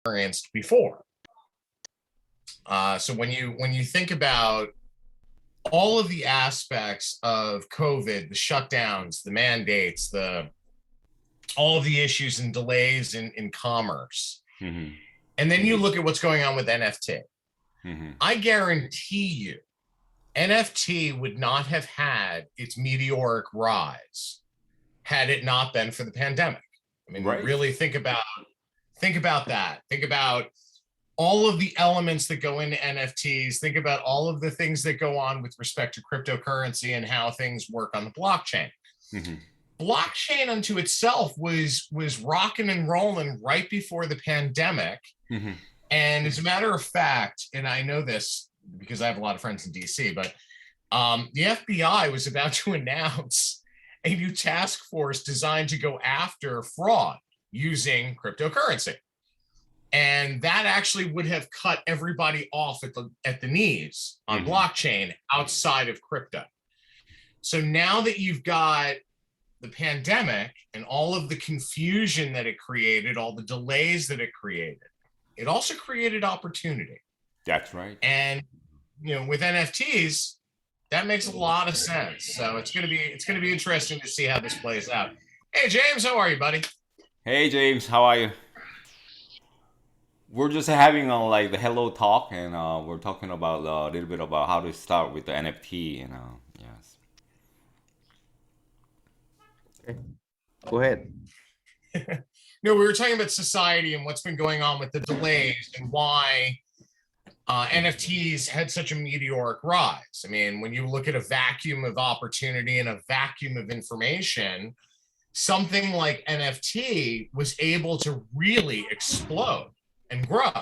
experienced before. So when you think about all of the aspects of COVID, the shutdowns, the mandates, the all of the issues and delays in commerce, and then you look at what's going on with NFT, I guarantee you NFT would not have had its meteoric rise had it not been for the pandemic. I mean, really think about that. Think about all of the elements that go into NFTs. Think about all of the things that go on with respect to cryptocurrency and how things work on the blockchain. Blockchain unto itself was rocking and rolling right before the pandemic. And as a matter of fact, and I know this because I have a lot of friends in DC, but the FBI was about to announce a new task force designed to go after fraud using cryptocurrency. And that actually would have cut everybody off at the knees on blockchain outside of crypto. So now that you've got the pandemic and all of the confusion that it created, all the delays that it created, it also created opportunity. That's right. And with NFTs, that makes a lot of sense. So it's gonna be interesting to see how this plays out. Hey James, how are you, buddy? Hey James, how are you? We're just having like the hello talk, and we're talking about a little bit about how to start with the NFT. Yes. Okay. Go ahead. We were talking about society and what's been going on with the delays and why NFTs had such a meteoric rise. I mean, when you look at a vacuum of opportunity and a vacuum of information, something like NFT was able to really explode and grow.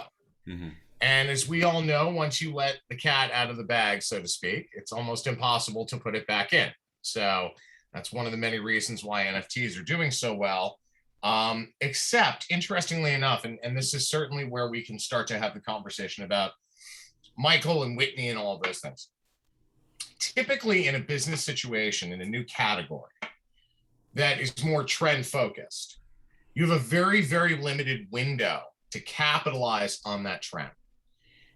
And as we all know, once you let the cat out of the bag, so to speak, it's almost impossible to put it back in. So that's one of the many reasons why NFTs are doing so well. Except, interestingly enough, and this is certainly where we can start to have the conversation about Michael and Whitney and all of those things. Typically in a business situation, in a new category that is more trend focused, you have a very, very limited window to capitalize on that trend.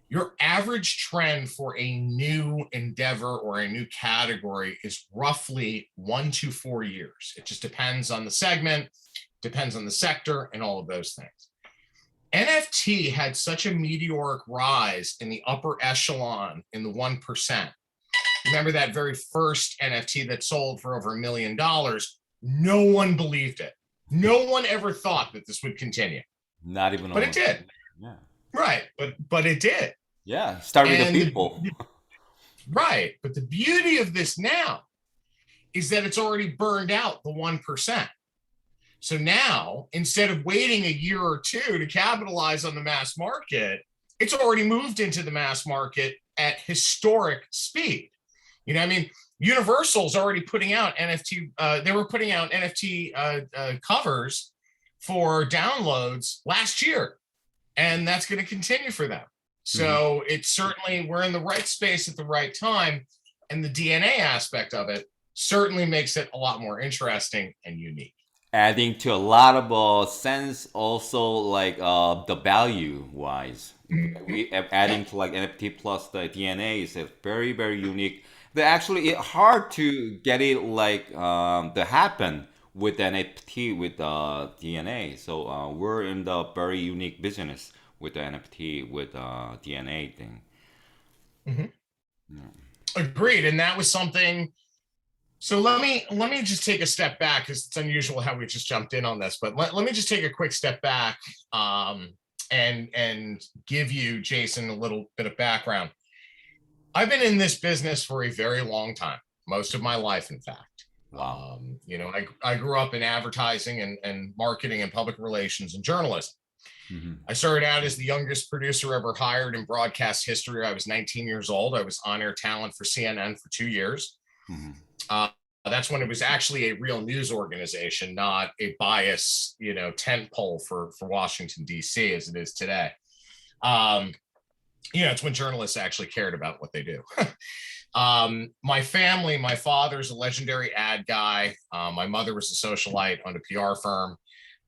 Your average trend for a new endeavor or a new category is roughly 1 to 4 years. It just depends on the segment, depends on the sector, and all of those things. NFT had such a meteoric rise in the upper echelon in the 1%. Remember that very first NFT that sold for over $1 million? No one believed it. No one ever thought that this would continue. Not even. But it did. Yeah. Right. But it did. Yeah. Start with the people. Right. But the beauty of this now is that it's already burned out the 1%. So now, instead of waiting a year or two to capitalize on the mass market, it's already moved into the mass market at historic speed. I mean, Universal's already putting out NFT. They were putting out NFT covers for downloads last year, and that's going to continue for them. So it's certainly, we're in the right space at the right time, and the DNA aspect of it certainly makes it a lot more interesting and unique. Adding to a lot of sense, also like the value wise. We adding to like NFT plus the DNA is very, very unique. But actually, it's hard to get it like to happen with NFT with DNA. So we're in the very unique business with the NFT with DNA thing. Agreed, and that was something. So let me just take a step back, because it's unusual how we just jumped in on this. But let me just take a quick step back and give you, Jason, a little bit of background. I've been in this business for a very long time, most of my life, in fact. Wow. I grew up in advertising and marketing and public relations and journalism. I started out as the youngest producer ever hired in broadcast history. I was 19 years old. I was on-air talent for CNN for 2 years. That's when it was actually a real news organization, not a bias, tent pole for Washington, D.C., as it is today. It's when journalists actually cared about what they do. My family, my father's a legendary ad guy. My mother was a socialite on a PR firm.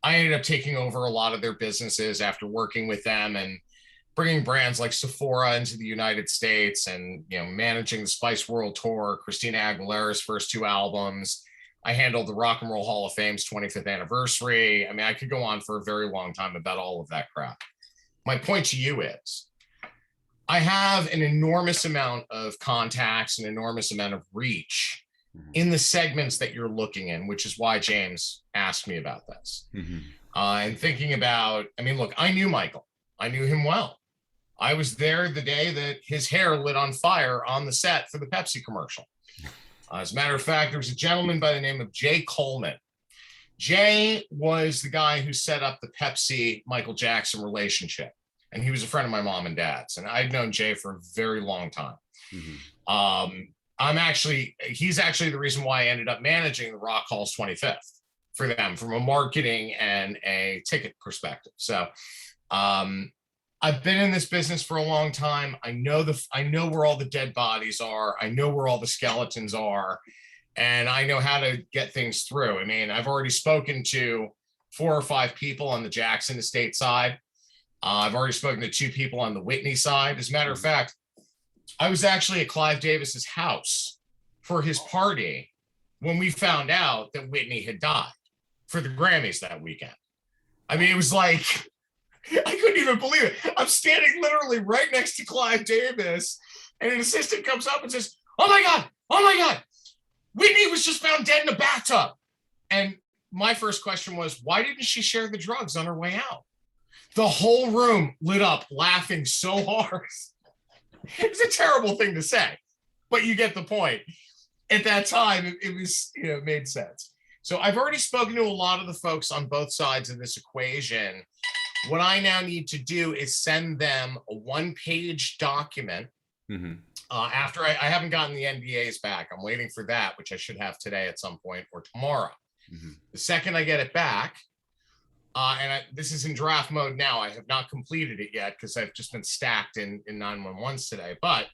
I ended up taking over a lot of their businesses after working with them and bringing brands like Sephora into the United States, and managing the Spice World Tour, Christina Aguilera's first two albums. I handled the Rock and Roll Hall of Fame's 25th anniversary. I mean, I could go on for a very long time about all of that crap. My point to you is I have an enormous amount of contacts, an enormous amount of reach in the segments that you're looking in, which is why James asked me about this. And thinking about, I mean, look, I knew Michael. I knew him well. I was there the day that his hair lit on fire on the set for the Pepsi commercial. As a matter of fact, there was a gentleman by the name of Jay Coleman. Jay was the guy who set up the Pepsi Michael Jackson relationship. And he was a friend of my mom and dad's. And I'd known Jay for a very long time. He's actually the reason why I ended up managing the Rock Hall's 25th for them from a marketing and a ticket perspective. So I've been in this business for a long time. I know where all the dead bodies are. I know where all the skeletons are, and I know how to get things through. I mean, I've already spoken to 4 or 5 people on the Jackson estate side. I've already spoken to 2 people on the Whitney side. As a matter of fact, I was actually at Clive Davis's house for his party when we found out that Whitney had died for the Grammys that weekend. I mean, it was like, I couldn't even believe it. I'm standing literally right next to Clive Davis, and an assistant comes up and says, oh my God, Whitney was just found dead in a bathtub. And my first question was, why didn't she share the drugs on her way out? The whole room lit up laughing so hard. It's a terrible thing to say, but you get the point. At that time, it was, it made sense. So I've already spoken to a lot of the folks on both sides of this equation. What I now need to do is send them a 1-page document. After I haven't gotten the NDAs back. I'm waiting for that, which I should have today at some point or tomorrow. The second I get it back, this is in draft mode now. I have not completed it yet because I've just been stacked in 911s today. But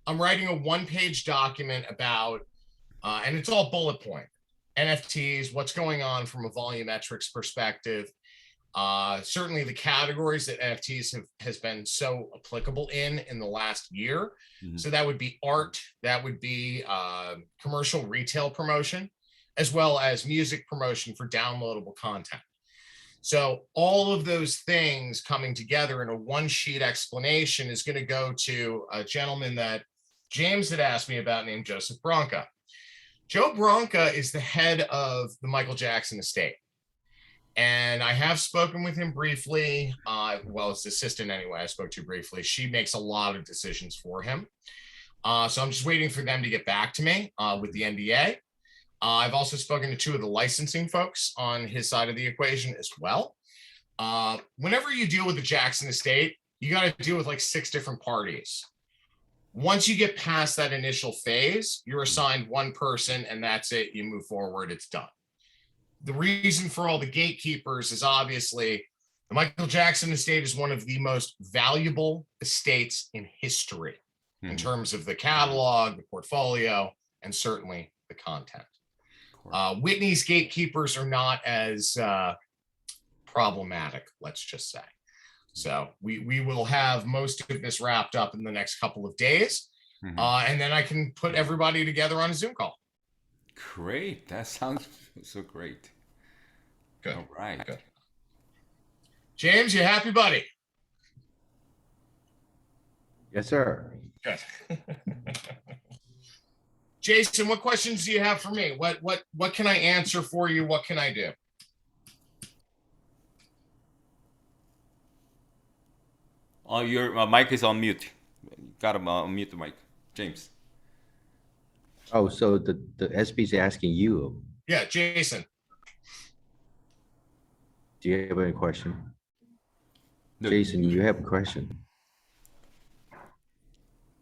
I'm writing a 1-page document about, and it's all bullet point, NFTs, what's going on from a volumetrics perspective. Certainly the categories that NFTs has been so applicable in the last year. So that would be art, that would be commercial retail promotion, as well as music promotion for downloadable content. So all of those things coming together in a 1-sheet explanation is going to go to a gentleman that James had asked me about named Joseph Branca. Joe Branca is the head of the Michael Jackson estate. And I have spoken with him briefly, his assistant anyway, I spoke to briefly. She makes a lot of decisions for him. So I'm just waiting for them to get back to me with the NDA. I've also spoken to 2 of the licensing folks on his side of the equation as well. Whenever you deal with the Jackson estate, you got to deal with like 6 different parties. Once you get past that initial phase, you're assigned 1 person and that's it. You move forward, it's done. The reason for all the gatekeepers is obviously the Michael Jackson estate is one of the most valuable estates in history in terms of the catalog, the portfolio, and certainly the content. Whitney's gatekeepers are not as problematic, let's just say. So we will have most of this wrapped up in the next couple of days, and then I can put everybody together on a Zoom call. Great. That sounds so great. Good. All right. Good. James, you happy, buddy? Yes, sir. Good. Jason, what questions do you have for me? What can I answer for you? What can I do? Oh, your mic is on mute. Got to unmute the mic, James. Oh, so the SB is asking you. Yeah, Jason. Do you have any question? No. Jason, you have a question?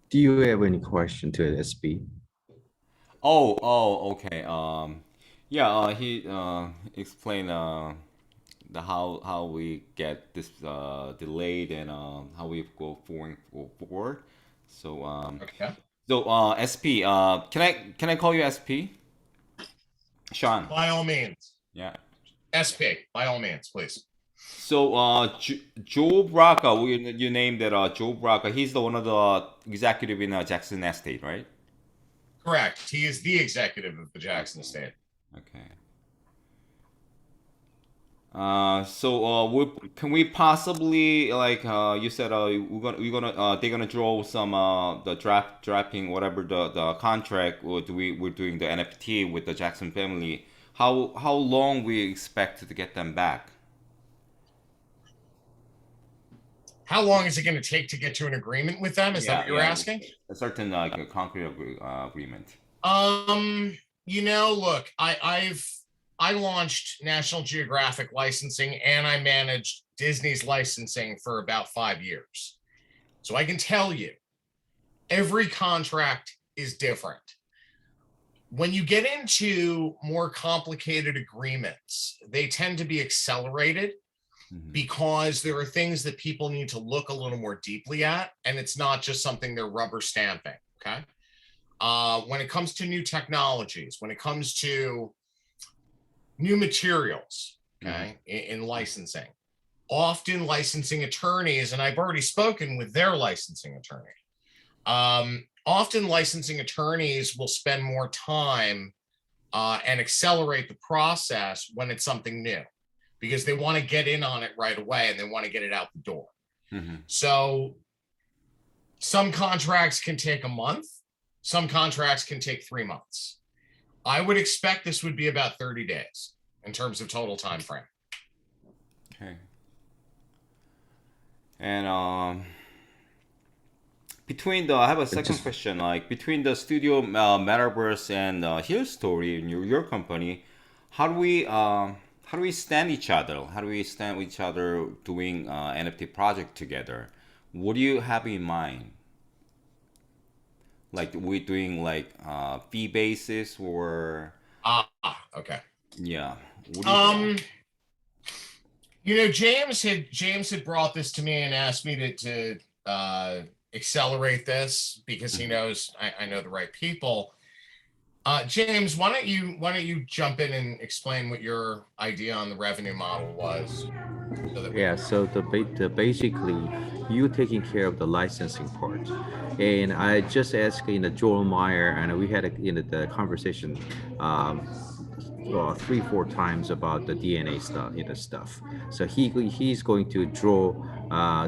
Do you have any question to the SB? Okay. He explained the how we get this delayed and how we go forward. So Okay. So SP, can I call you SP? Sean. By all means. Yeah. SP, by all means, please. So, Joe Braca, you named that Joe Braca. He's the one of the executive in Jackson Estate, right? Correct. He is the executive of the Jackson Okay. Estate. Okay. Can we possibly like you said they're gonna draw some the drafting whatever the contract or we're doing the NFT with the Jackson family. How long we expect to get them back? How long is it going to take to get to an agreement with them? Is that what you're Yeah, asking? a certain like a concrete agreement. Look, I launched National Geographic licensing and I managed Disney's licensing for about 5 years. So I can tell you, every contract is different. When you get into more complicated agreements, they tend to be accelerated because there are things that people need to look a little more deeply at, and it's not just something they're rubber stamping. Okay. When it comes to new technologies, when it comes to new materials, okay, in licensing, often licensing attorneys, and I've already spoken with their licensing attorney, often licensing attorneys will spend more time and accelerate the process when it's something new, because they want to get in on it right away and they want to get it out the door. So some contracts can take a month, some contracts can take 3 months. I would expect this would be about 30 days in terms of total time frame. Okay. And I have a second question. Like between the studio metaverse and HillStory in your company, how do we stand each other? How do we stand with each other doing NFT project together? What do you have in mind? Like we're doing like fee basis or Okay. yeah. What do you think? James had brought this to me and asked me to accelerate this because he knows I know the right people. James, why don't you jump in and explain what your idea on the revenue model was, so that we Yeah, so basically you taking care of the licensing part. And I just asked Joel Meyer, and we had the conversation um, 3-4 times about the DNA stuff. So he's going to draw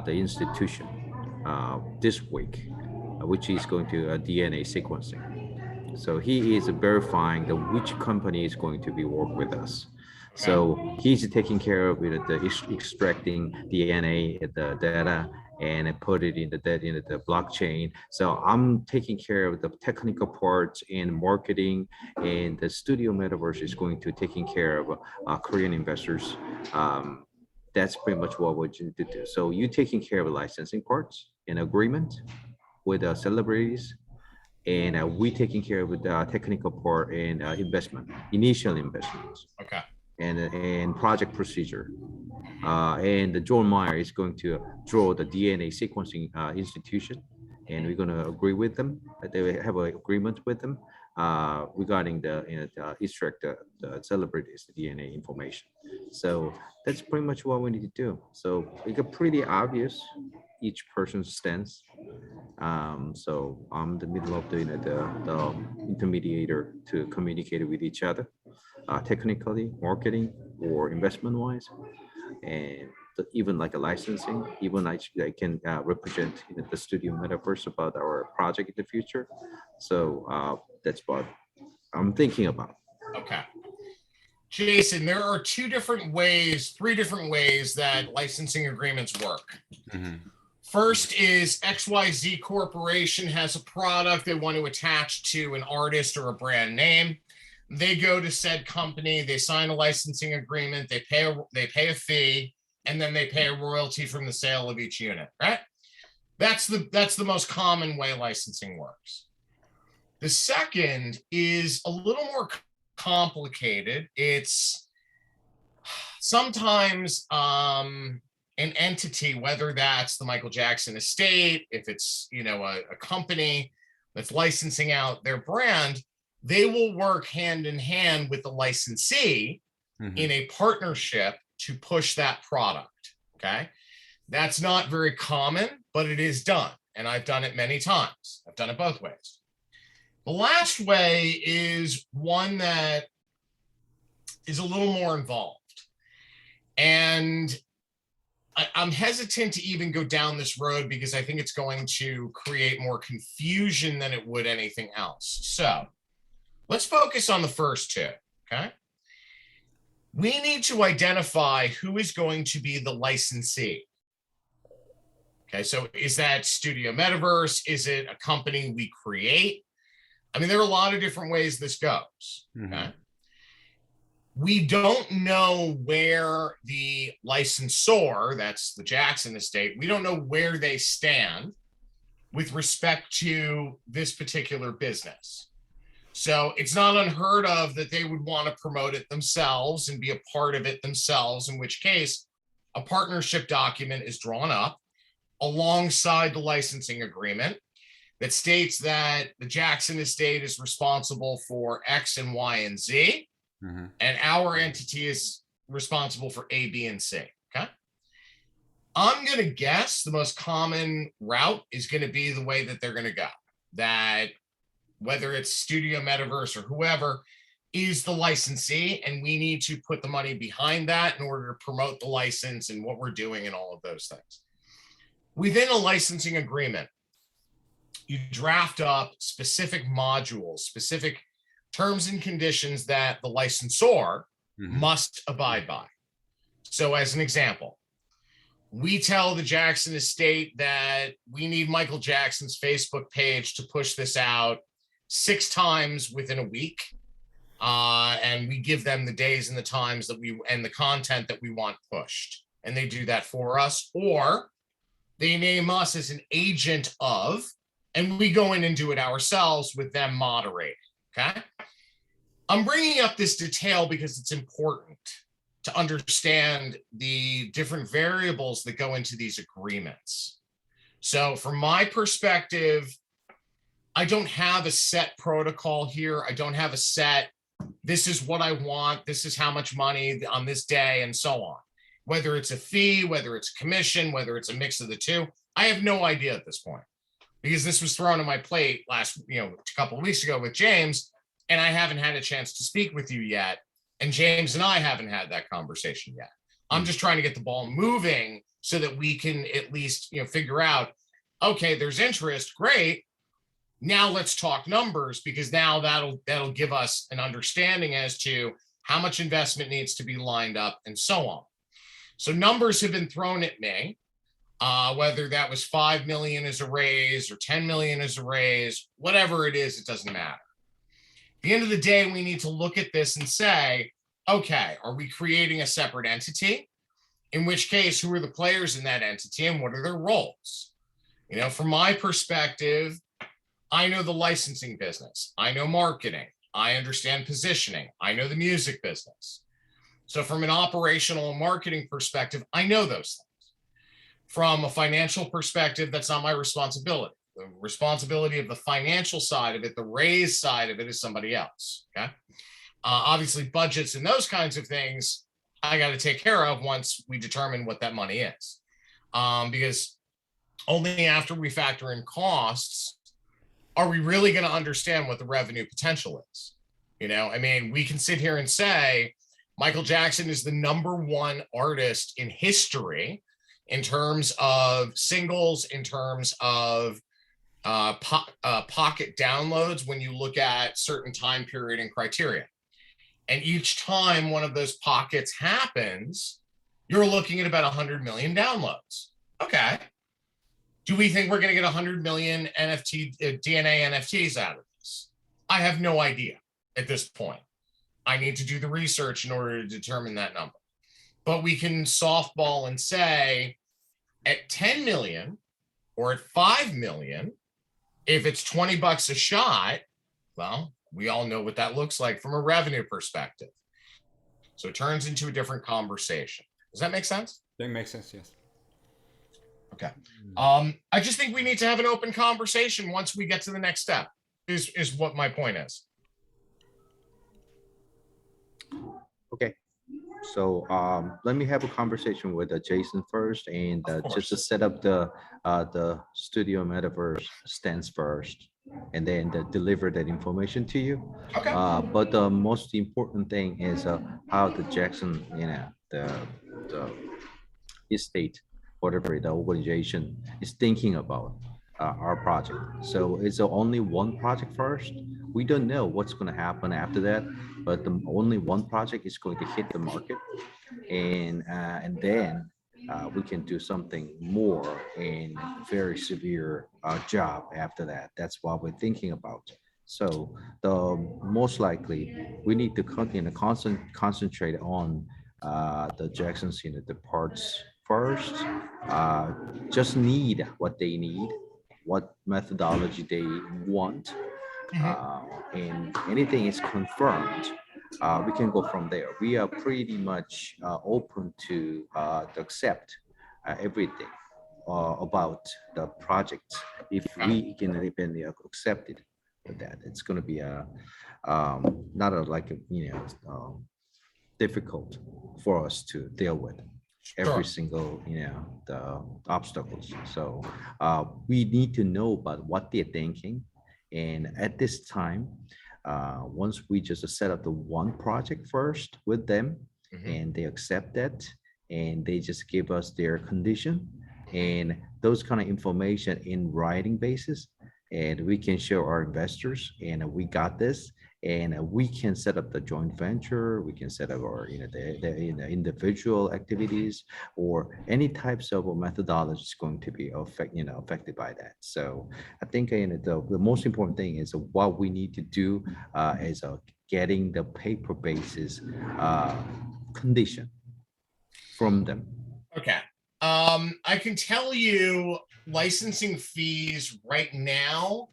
the institution this week, which is going to DNA sequencing. So he is verifying which company is going to be work with us. So he's taking care of extracting DNA, the data, and put it in the blockchain. So I'm taking care of the technical parts and marketing, and the studio metaverse is going to taking care of Korean investors. That's pretty much what we need to do. So you taking care of licensing parts in agreement with celebrities, and we taking care of the technical part and initial investments, Okay. and project procedure. And the John Meyer is going to draw the DNA sequencing institution, and we're going to agree with them. They have an agreement with them regarding the extract the celebrities DNA information. So that's pretty much what we need to do. So it got pretty obvious each person's stance. So I'm the middle of the intermediator to communicate with each other, technically, marketing, or investment wise, and even like a licensing. Even I can represent the studio metaverse about our project in the future. So that's what I'm thinking about. Okay. Jason, there are three different ways that licensing agreements work. First is XYZ Corporation has a product they want to attach to an artist or a brand name. They go to said company, they sign a licensing agreement, they pay a fee, and then they pay a royalty from the sale of each unit, right? That's the most common way licensing works. The second is a little more complicated. It's sometimes an entity, whether that's the Michael Jackson estate, if it's a company that's licensing out their brand, they will work hand in hand with the licensee in a partnership to push that product. Okay. That's not very common, but it is done. And I've done it many times. I've done it both ways. The last way is one that is a little more involved. And I'm hesitant to even go down this road because I think it's going to create more confusion than it would anything else. So let's focus on the first two, okay? We need to identify who is going to be the licensee. Okay, so is that Studio Metaverse? Is it a company we create? I mean, there are a lot of different ways this goes, okay? We don't know where the licensor, that's the Jackson estate, we don't know where they stand with respect to this particular business. So it's not unheard of that they would want to promote it themselves and be a part of it themselves, in which case a partnership document is drawn up alongside the licensing agreement that states that the Jackson estate is responsible for X and Y and Z, and our entity is responsible for A, B, and C, okay? I'm going to guess the most common route is going to be the way that they're going to go, that whether it's Studio Metaverse or whoever is the licensee, and we need to put the money behind that in order to promote the license and what we're doing and all of those things. Within a licensing agreement, you draft up specific modules, specific terms and conditions that the licensor must abide by. So as an example, we tell the Jackson estate that we need Michael Jackson's Facebook page to push this out 6 times within a week. And we give them the days and the times that and the content that we want pushed. And they do that for us, or they name us as an agent of, and we go in and do it ourselves with them moderating, okay? I'm bringing up this detail because it's important to understand the different variables that go into these agreements. So from my perspective, I don't have a set protocol here. I don't have a set, this is what I want, this is how much money on this day, and so on. Whether it's a fee, whether it's a commission, whether it's a mix of the two, I have no idea at this point, because this was thrown on my plate a couple of weeks ago with James, and I haven't had a chance to speak with you yet. And James and I haven't had that conversation yet. I'm just trying to get the ball moving so that we can at least, figure out, okay, there's interest, great. Now let's talk numbers, because now that'll give us an understanding as to how much investment needs to be lined up and so on. So numbers have been thrown at me, whether that was 5 million as a raise or 10 million as a raise, whatever it is, it doesn't matter. At the end of the day, we need to look at this and say, okay, are we creating a separate entity? In which case, who are the players in that entity and what are their roles? From my perspective, I know the licensing business. I know marketing. I understand positioning. I know the music business. So from an operational and marketing perspective, I know those things. From a financial perspective, that's not my responsibility. The responsibility of the financial side of it, the raise side of it, is somebody else, okay? Obviously, budgets and those kinds of things, I got to take care of once we determine what that money is. Because only after we factor in costs are we really going to understand what the revenue potential is. We can sit here and say, Michael Jackson is the #1 artist in history in terms of singles, in terms of pocket downloads when you look at certain time period and criteria. And each time one of those pockets happens, you're looking at about 100 million downloads. Okay. Do we think we're going to get 100 million DNA NFTs out of this? I have no idea at this point. I need to do the research in order to determine that number. But we can softball and say at 10 million or at 5 million, if it's $20 a shot, well, we all know what that looks like from a revenue perspective. So it turns into a different conversation. Does that make sense? That makes sense, yes. Okay. I just think we need to have an open conversation once we get to the next step, is what my point is. Okay. So let me have a conversation with Jason first, and Of just to course. set up the studio metaverse stands first, and then deliver that information to you. Okay. But the most important thing is how the Jackson, the estate, whatever the organization is thinking about our project. So it's only one project first. We don't know what's going to happen after that, but the only one project is going to hit the market, and then we can do something more and very severe job after that. That's what we're thinking about. So the most likely we need to concentrate on the Jacksons, the parts first. Uh, just need what they need, what methodology they want, Mhm. uh, and anything is confirmed, we can go from there. We are pretty much open to accept everything about the project. If Okay. we can even accept it with that, it's going to be not a like a, difficult for us to deal with every Sure. single the obstacles. So we need to know about what they're thinking, and at this time, once we just set up the one project first with them, Mhm. and they accept that, and they just give us their condition and those kind of information in writing basis, and we can show our investors, and we got this, and we can set up the joint venture, we can set up our individual activities, or any types of methodology is going to be affected by that. So I think the most important thing is what we need to do is getting the paper basis uh, condition from them. Okay. I can tell you licensing fees right now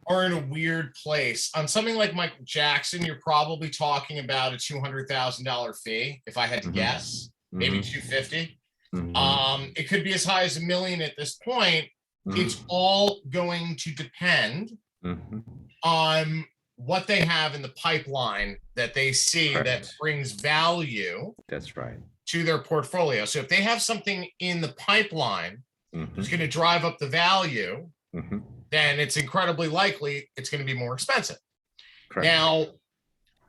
are in a weird place. On something like Michael Jackson, you're probably talking about a $200,000 fee, if I had to Mhm, guess, maybe mhm, 250. mhm, It could be as high as 1 million at this point. It's mhm, all going to depend mhm. on what they have in the pipeline that they see that Correct. brings value That's right. to their portfolio. So if they have something in the pipeline that's going to Mhm, drive up the value, mhm. then it's incredibly likely it's going to be more expensive. Correct. Now,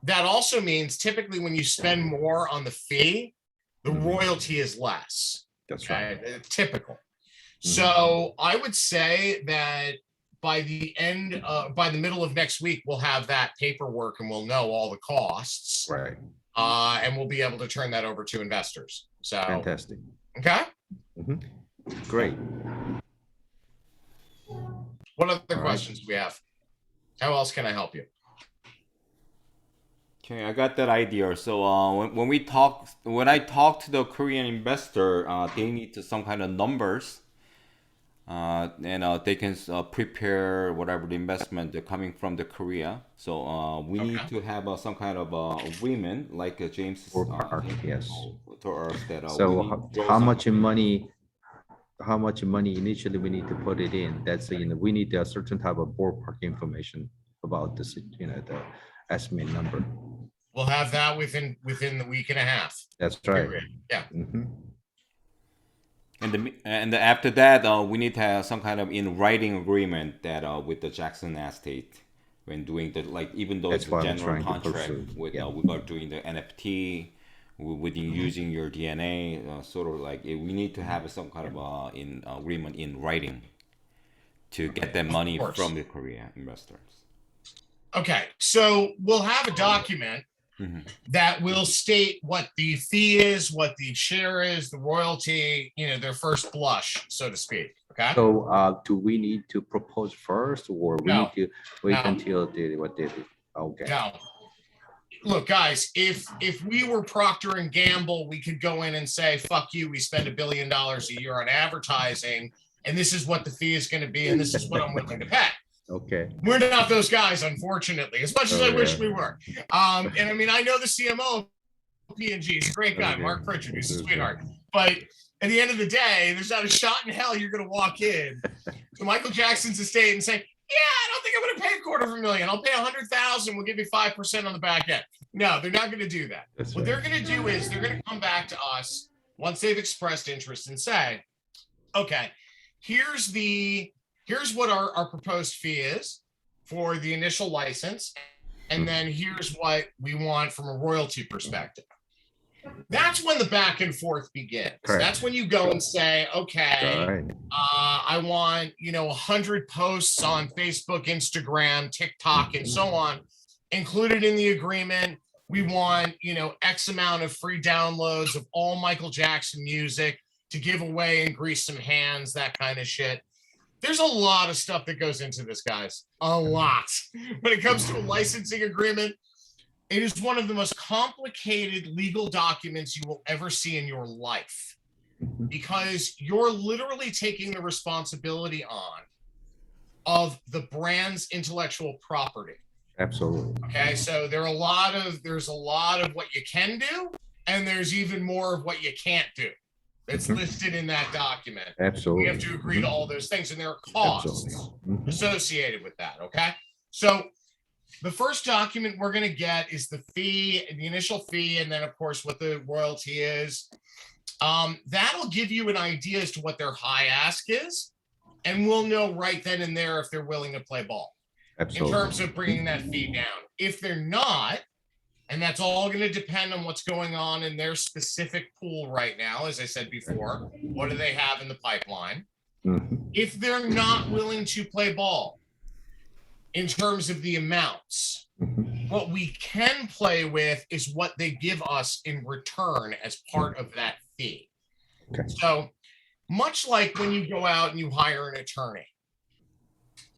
that also means typically when you spend more on the fee, the Mhm. royalty is less. That's right. Okay, typical. Mhm. So I would say that by the middle of next week, we'll have that paperwork and we'll know all the costs, Right. and we'll be able to turn that over to investors. So, Fantastic. okay. Mhm. Great. What other All right. questions do we have? How else can I help you? Okay, I got that idea. So when I talk to the Korean investor, they need to some kind of numbers, and they can prepare whatever the investment they're coming from the Korea. So we Okay. need to have some kind of agreement, like Or park. James Yes. told to us that we So need to draw how some much kind of money? How much money initially we need to put it in? That's we need a certain type of ballpark information about this. The estimate number. We'll have that within the week and a half That's right. period. Yeah. Hmm. after that, we need to have some kind of in writing agreement that with the Jackson Estate when doing the like even though it's That's a what I'm general trying to contract pursue. with Yeah. regard doing the NFT with Mhm. using your DNA, sort of like we need to have some kind of in agreement in writing to get that Of money from course. the Korea investors. Okay. So we'll have a document Hmm. that will state what the fee is, what the share is, the royalty, their first blush, so to speak. Okay. So, do we need to propose first, or we No, need to wait no, until the what did it? Okay. no. Look, guys, if we were Procter and Gamble, we could go in and say, "Fuck you." We spend $1 billion a year on advertising, and this is what the fee is going to be, and this is what I'm willing to pay. Okay. We're not those guys, unfortunately, as much as I wish Okay. we were. And I mean, I know the CMO of P&G. He's a great guy, Okay. Mark Pritchard. He's a Okay. sweetheart. But at the end of the day, there's not a shot in hell you're going to walk in to Michael Jackson's estate and say, "Yeah, I don't think I'm going to pay $250,000. I'll pay 100,000. We'll give you 5% on the back end." No, they're not going to do that. That's What right. they're going to do is they're going to come back to us once they've expressed interest and say, okay, here's what our proposed fee is for the initial license. And then here's what we want from a royalty perspective. That's when the back and forth begins. Correct. That's when you go and say, okay, All right. I want, 100 posts on Facebook, Instagram, TikTok, and so on included in the agreement. We want, X amount of free downloads of all Michael Jackson music to give away and grease some hands, that kind of shit. There's a lot of stuff that goes into this, guys. A lot. When it comes to a licensing agreement, it is one of the most complicated legal documents you will ever see in your life, because you're literally taking the responsibility on of the brand's intellectual property. Absolutely. Okay, so there's a lot of what you can do, and there's even more of what you can't do. It's listed in that document. Absolutely. You have to agree to all those things, and there are costs associated with that. Okay, so the first document we're going to get is the fee, the initial fee, and then of course what the royalty is. That'll give you an idea as to what their high ask is, and we'll know right then and there if they're willing to play ball. Absolutely. In terms of bringing that fee down. If they're not, and that's all going to depend on what's going on in their specific pool right now, as I said before, what do they have in the pipeline? If they're not willing to play ball in terms of the amounts, what we can play with is what they give us in return as part of that fee. Okay. So much like when you go out and you hire an attorney,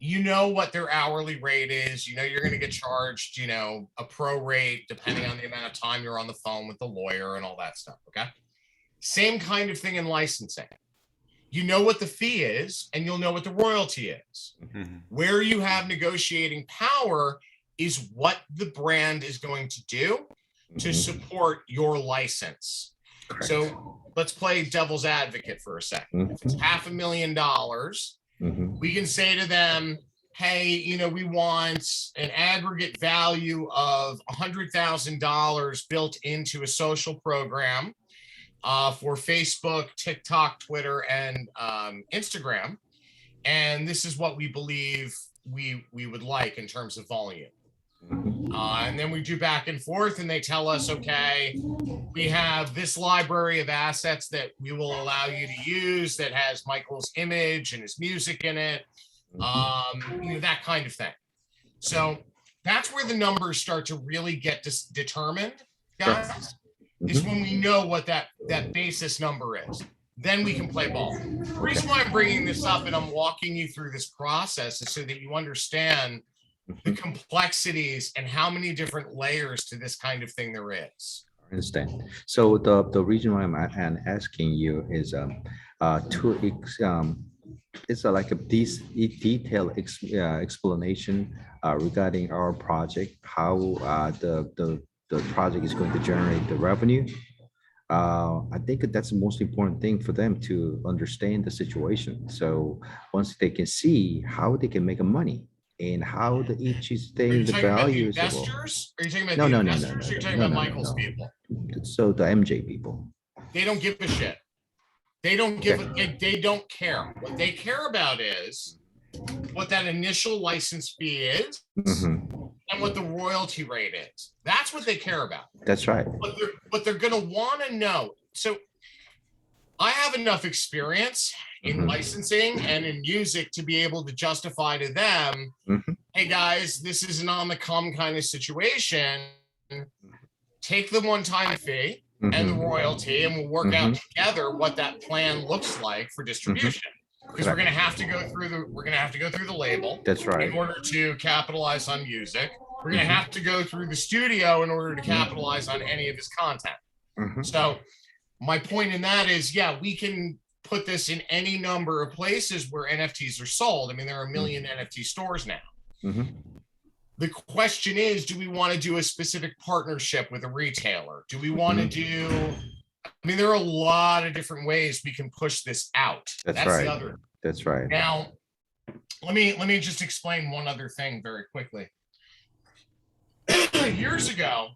you know what their hourly rate is. You're going to get charged, a pro rate depending on the amount of time you're on the phone with the lawyer and all that stuff. Okay. Same kind of thing in licensing. You know what the fee is, and you'll know what the royalty is. Where you have negotiating power is what the brand is going to do to support your license. Correct. So let's play devil's advocate for a second. If it's $500,000, we can say to them, hey, we want an aggregate value of $100,000 built into a social program for Facebook, TikTok, Twitter, and Instagram. And this is what we believe we would like in terms of volume. And then we do back and forth, and they tell us, okay, we have this library of assets that we will allow you to use that has Michael's image and his music in it, that kind of thing. So that's where the numbers start to really get determined, guys, is when we know what that basis number is. Then we can play ball. The reason why I'm bringing this up and I'm walking you through this process is so that you understand the complexities and how many different layers to this kind of thing there is. I understand. So the reason why I'm asking you is it's like a detailed explanation regarding our project, how the project is going to generate the revenue. I think that's the most important thing for them to understand the situation. So once they can see how they can make money and how each thing, the value is. Investors? Are you talking about No, the no, no, investors? no, no, Or you're talking no, about no, Michael's no. people? So the MJ people. They don't give a shit. They don't they don't care. What they care about is what that initial license fee is and what the royalty rate is. That's what they care about. That's right. But they're going to want to know. So I have enough experience in licensing and in music to be able to justify to them, hey guys, this is an on the come kind of situation. Take the one-time fee and the royalty, and we'll work out together what that plan looks like for distribution. Because we're going to have to go through the label. That's right. In order to capitalize on music. We're going to have to go through the studio in order to capitalize on any of his content. So my point in that is, yeah, we can put this in any number of places where NFTs are sold. I mean, there are a million NFT stores now. The question is, do we want to do a specific partnership with a retailer? Do we want to do, I mean, there are a lot of different ways we can push this out. That's right. The other. That's right. Now, let me just explain one other thing very quickly. Years ago,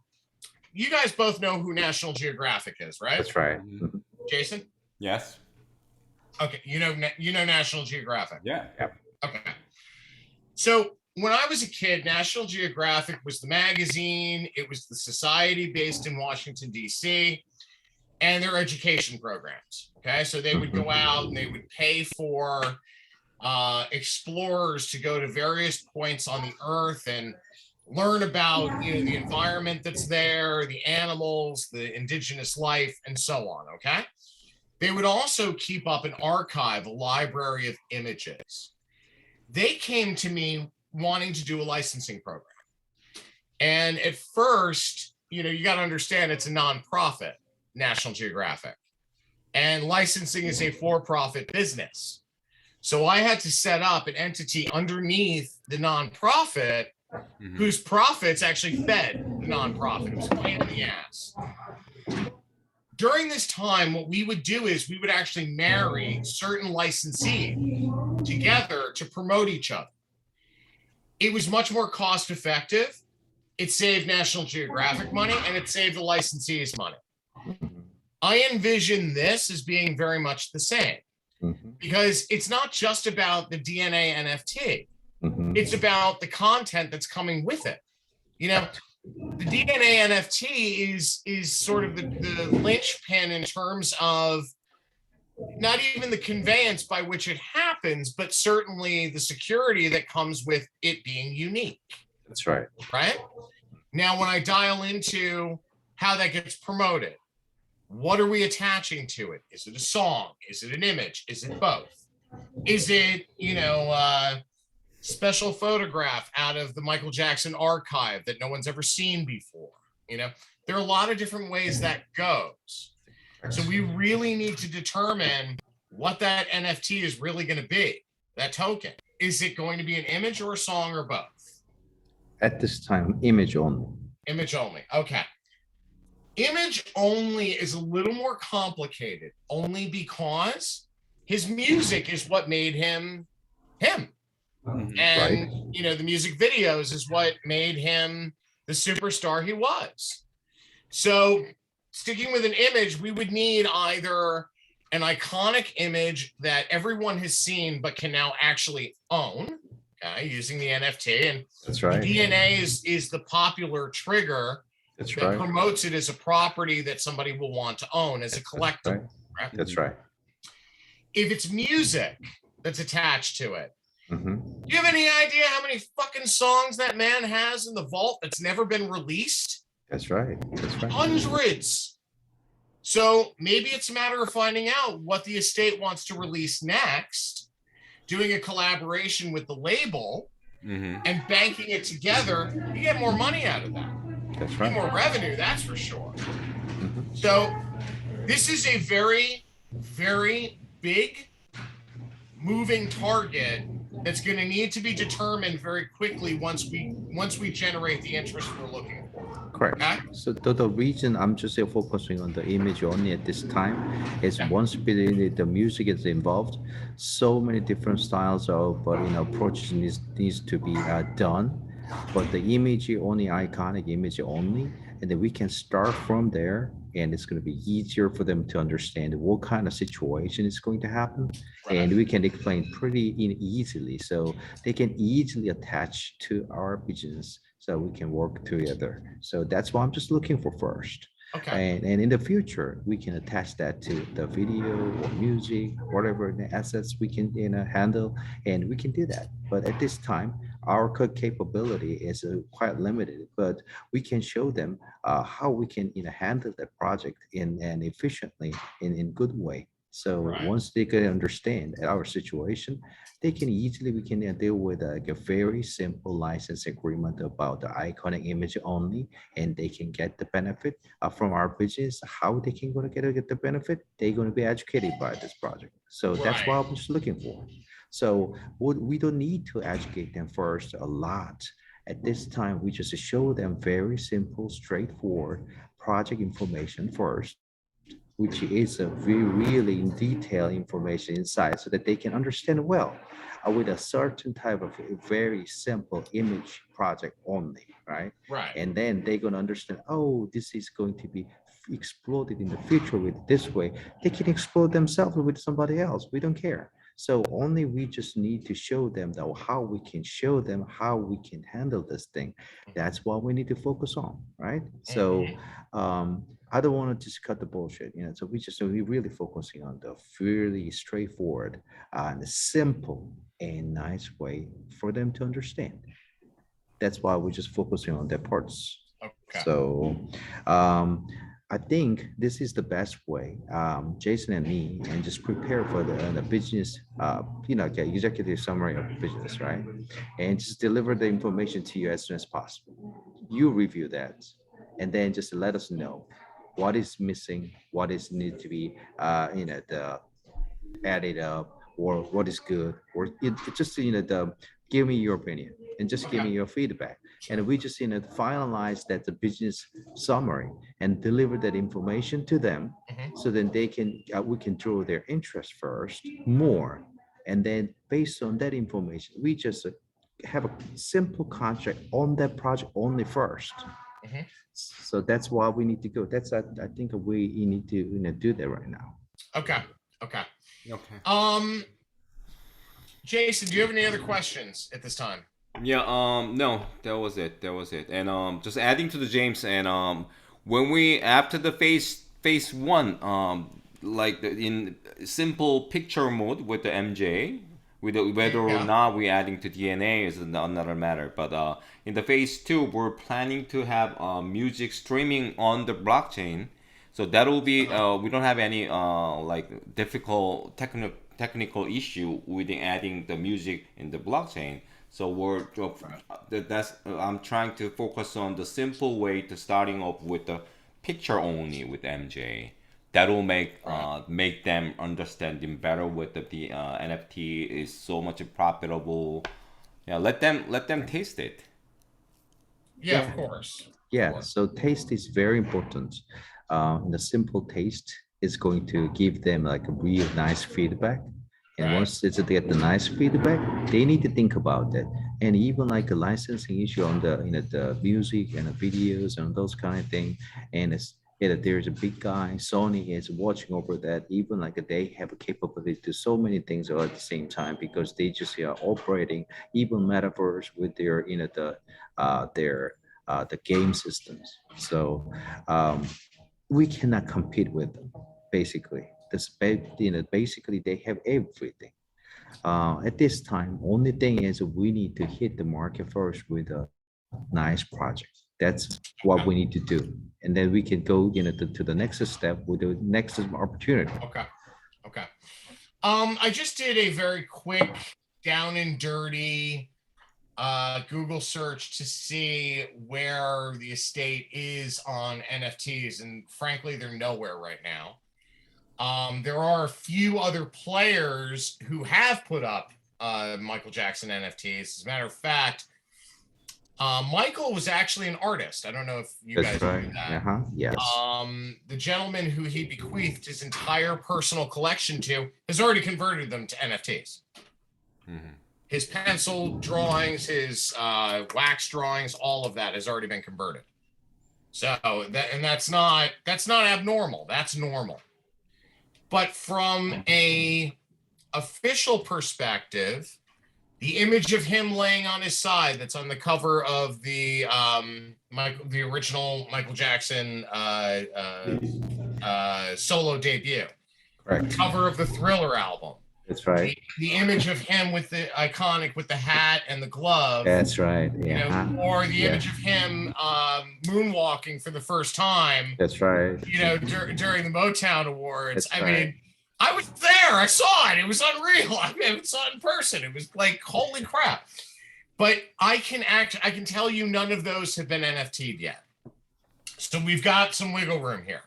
you guys both know who National Geographic is, right? That's right. Mhm. Jason? Yes. Okay, you know National Geographic. Yeah. Okay. So when I was a kid, National Geographic was the magazine. It was the society based in Washington, D.C., and their education programs. Okay. So they would go out and they would pay for explorers to go to various points on the earth and learn about the environment that's there, the animals, the indigenous life, and so on. Okay. They would also keep up an archive, a library of images. They came to me wanting to do a licensing program. And at first, you got to understand it's a nonprofit, National Geographic, and licensing is a for-profit business. So I had to set up an entity underneath the nonprofit whose profits actually fed the nonprofit. It was a pain in the ass. During this time, what we would do is we would actually marry certain licensees together to promote each other. It was much more cost effective. It saved National Geographic money and it saved the licensees money. I envision this as being very much the same because it's not just about the DNA NFT. It's about the content that's coming with it. The DNA NFT is sort of the linchpin in terms of not even the conveyance by which it happens, but certainly the security that comes with it being unique. That's right. Right? Now, when I dial into how that gets promoted, what are we attaching to it? Is it a song? Is it an image? Is it both? Is it, special photograph out of the Michael Jackson archive that no one's ever seen before? There are a lot of different ways that goes. So we really need to determine what that NFT is really going to be, that token. Is it going to be an image or a song or both? At this time, image only. Image only. Okay. Image only is a little more complicated, only because his music is what made him him. And, the music videos is what made him the superstar he was. So sticking with an image, we would need either an iconic image that everyone has seen but can now actually own, using the NFT. And that's right. The DNA is the popular trigger that promotes it as a property that somebody will want to own as a collectible. Right. That's right. If it's music that's attached to it, do you have any idea how many fucking songs that man has in the vault that's never been released? That's right. That's right. Hundreds. So maybe it's a matter of finding out what the estate wants to release next, doing a collaboration with the label, and banking it together. You get more money out of that. That's right. More revenue, that's for sure. So this is a very, very big moving target that's going to need to be determined very quickly once we generate the interest we're looking for. Correct. Okay? So the reason I'm just focusing on the image only at this time is once the music is involved, so many different styles of approaches needs to be done. But the image only, iconic image only, and then we can start from there, and it's going to be easier for them to understand what kind of situation is going to happen, and we can explain pretty easily, so they can easily attach to our business, so we can work together. So that's what I'm just looking for first. Okay. And in the future, we can attach that to the video or music, whatever the assets we can handle, and we can do that. But at this time, our capability is quite limited, but we can show them how we can handle the project in an efficiently in good way. So once they can understand our situation, they can easily we can deal with a very simple license agreement about the iconic image only, and they can get the benefit from our business. How they can going to get the benefit? They're going to be educated by this project. So that's what I'm just looking for. So we don't need to educate them first a lot. At this time, we just show them very simple, straightforward project information first. which is a really in detailed information inside so that they can understand well with a certain type of very simple image project only, right? Right. And then they're going to understand, oh, this is going to be exploded in the future with this way. They can explode themselves with somebody else. We don't care. So only we just need to show them though how we can show them how we can handle this thing. That's what we need to focus on, right? So Mhm. I don't want to just cut the bullshit, So we really focusing on the fairly straightforward and simple and nice way for them to understand. That's why we're just focusing on their parts. Okay. So I think this is the best way, Jason and me, and just prepare for the business, get executive summary of business, right? And just deliver the information to you as soon as possible. You review that, and then just let us know what is missing, what is need to be, the added up, or what is good, or it just give me your opinion and just give Okay. me your feedback, and we just finalize that the business summary and deliver that information to them, Mhm. so then they can we can draw their interest first more, and then based on that information we just have a simple contract on that project only first. Mhm. So that's why we need to go. That's I think we need to do that right now. Okay. Okay. Okay. Jason, do you have any other questions at this time? Yeah, no, that was it. That was it. And just adding to the James, and when we after the phase one, like in simple picture mode with the MJ, with whether or Yeah. not we adding to DNA is another matter. But in the phase two, we're planning to have music streaming on the blockchain. So that will be we don't have any like difficult technical issue with adding the music in the blockchain. So that's I'm trying to focus on the simple way to starting off with the picture only with MJ. That will Right. make them understanding better with the NFT is so much profitable. Yeah, let them taste it. Yeah, of Yeah. course. Of Yeah, course. so taste is very important. The simple taste is going to give them like a real nice feedback. And Right. once it's they get the nice feedback, they need to think about that. And even like a licensing issue on the the music and the videos and those kind of thing. And there's a big guy, Sony is watching over that. Even like they have a capability to do so many things all at the same time because they just are operating even metaverse with their the game systems. So we cannot compete with them. Basically, basically they have everything. At this time, only thing is we need to hit the market first with a nice project. That's what we Okay. need to do, and then we can go to the next step with the next opportunity. Okay. Okay. I just did a very quick down and dirty Google search to see where the estate is on NFTs, and frankly, they're nowhere right now. There are a few other players who have put up Michael Jackson NFTs. As a matter of fact, Michael was actually an artist. I don't know if you That's guys right. knew that. Uh-huh. Yes. The gentleman who he bequeathed his entire personal collection to has already converted them to NFTs. Mhm. His pencil drawings, his wax drawings, all of that has already been converted. So that's not abnormal. That's normal. But from a official perspective, the image of him laying on his side that's on the cover of the the original Michael Jackson solo debut, Correct. cover of the Thriller album, That's right. the image of him with the iconic with the hat and the glove, That's right. Yeah. Huh? or the Yeah. image of him moonwalking for the first time, That's right. during the Motown Awards. That's I right. mean, I was there. I saw it. It was unreal. I mean, I saw it in person. It was like, holy crap. But I can tell you none of those have been NFT'd yet. So we've got some wiggle room here.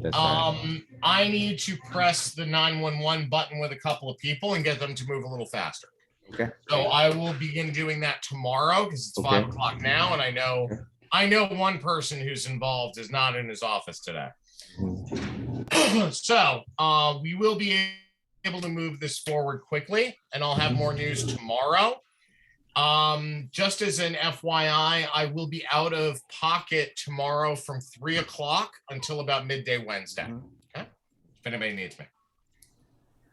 That's right. I need to press the 911 button with a couple of people and get them to move a little faster. Okay. So I will begin doing that tomorrow because it's Okay. 5 o'clock now, and I know one person who's involved is not in his office today. So we will be able to move this forward quickly, and I'll have more news tomorrow. Just as an FYI, I will be out of pocket tomorrow from 3 o'clock until about midday Wednesday. Okay. If anybody needs me.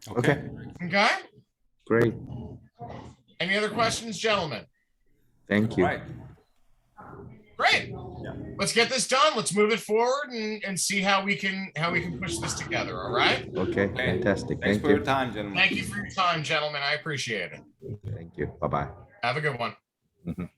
Okay. Okay. Great. Any other questions, gentlemen? Thank you. Right. Great. Yeah. Let's get this done. Let's move it forward and see how we can push this together. All right. Okay. Fantastic. Thanks Thank for your you. time, gentlemen. Thank you for your time, gentlemen. I appreciate it. Thank you. Bye-bye. Have a good one. Mhm.